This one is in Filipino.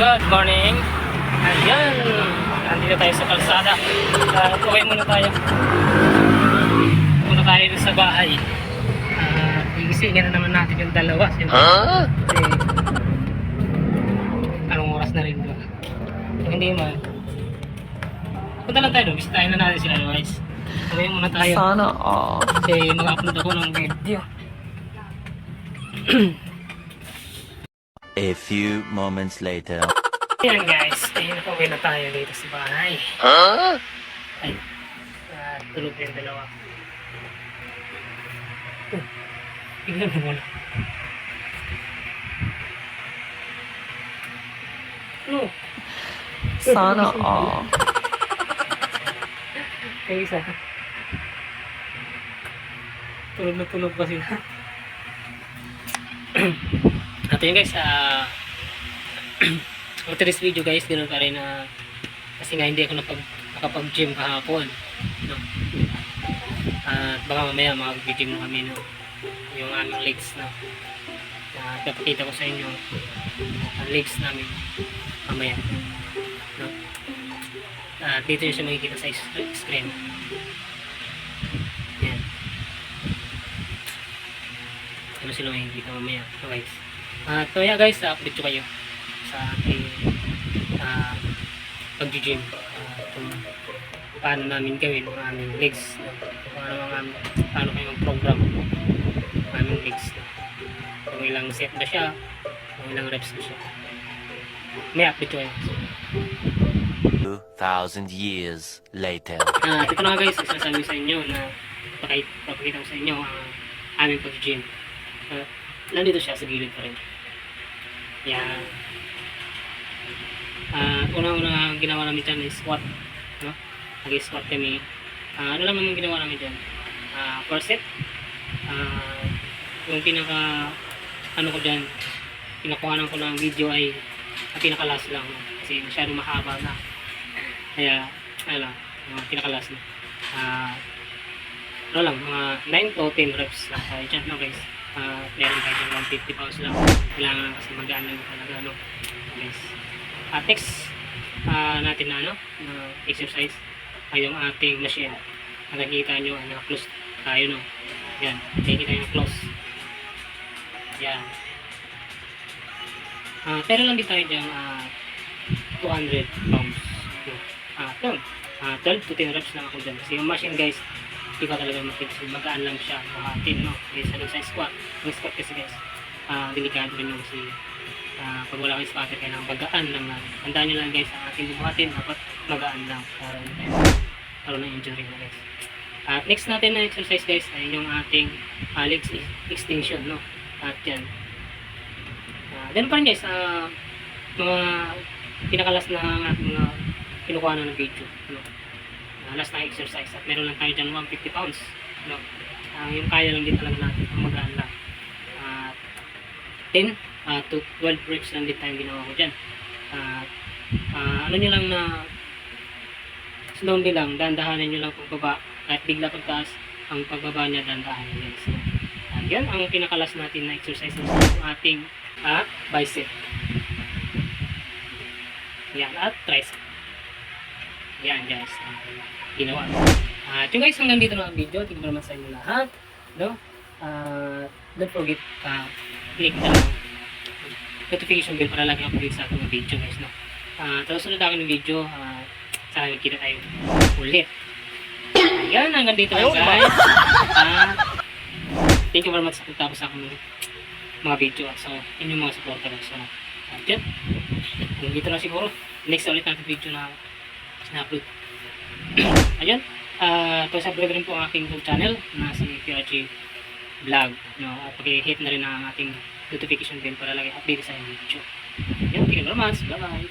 Good morning. Ayan. Nandito tayo sa kalsada. Uwi muna tayo. Muna tayo sa bahay. Igisingin na naman natin yung dalawa. Huh? Kasi, anong oras na rin ba? Kung hindi man, punta lang tayo doon. Bisitahin na natin sila guys. Uwi muna tayo. Sana all. Kasi mag-upload ako ng video. A few moments later. Ayan guys, ayun na uwi na tayo dito sa bahay. Huh? Ay, tulog yung dalawa. Bigyan mo muna. Ano? Sana all. Kaya isa. Tulog na tulog pa sila. At yun guys, after this video guys, ganoon pa rin kasi nga hindi ako nakapag-gym kahapon, no? At baka mamaya mag-gym na kami, no? Yung aming legs, no? Napakita ko sa inyo ang legs namin mamaya, no? Dito yung siya makikita sa screen. Yan. Ano sila makikita mamaya, so guys. So yeah guys, update ko kayo sa ating pag-gym, kung paano namin gawin ang aming legs, paano kayo mag-program ang aming legs, kung ilang set na siya, kung ilang reps na siya. May update ko kayo. 2,000 years later. Ito na guys, isasabi sa inyo na papakita ko sa inyo ang aming pag-gym. Nandito siya sa gilid pa rin. Yan. Unang-una ginawa namin dyan is squat, no? Nag-squat kami. Ano lang naman ginawa namin dyan? First set. Yung pinaka ko dyan, pinakuhanan ko ng video ay pinaka-last lang, no? Kasi masyado mahaba na. Kaya, pinaka-last na. Mga 9 to 10 reps lang tayo dyan, no guys? Meron tayo dyan 150 pounds lang. Kailangan lang kasi magaan lang talaga, no? Guys. Next natin na exercise ay yung ating machine. Nakikita nyo, close tayo, no? Yan, nakikita nyo close. Yan. Pero lang din tayo dyan 200 pounds. 12 to 10 reps lang ako dyan. Kasi yung machine guys, hindi ko talaga makikita. Magaan lang siya. No? Kaysa sa squat. Yung squat kasi guys, delikado rin yung kasi pag wala kayong spotter, kailangan magaan lang. Tandaan nyo lang guys, ang ating bubuhatin, dapat magaan lang para hindi ng injury na guys. Next natin na exercise guys ay yung ating legs extension, no? At yan. Ganun pa rin guys, mga pinakalas na ating mga kinukuha na ng video, no? Last na exercise at meron lang tayo dyan 150 pounds, no? Yung kaya lang din talaga natin ang magaan lang. 10 to 12 reps lang din tayong ginawa ko dyan. Ano nyo lang na slowly lang, dandahanin nyo lang pagbaba, kahit bigla pagtaas ang pagbaba niya, dandahanin nyo. So, yan ang pinakalas natin na exercise ng ating bicep. Yan, at tricep. Yan guys, ginawa. Yung guys, hanggang dito na ang video. Tingnan naman sa inyo lahat, no? Don't forget click the notification bell para lagi update sa ating video guys, no? Tapos sunod ako ng video, sana magkita tayo ulit. Ayan, hanggang dito lang guys. Thank you very much sa pagtapos sa aking mga video at sa inyong mga supporter. So, yan. Hanggang dito lang siguro. Next ulit natin video na upload. Ayun, pasubscribe rin po ang aking YouTube channel na si PRG Vlog, no? At pag-hit na rin ang ating notification bell para lagi update sa video. Ayun, thank you very much. Bye bye.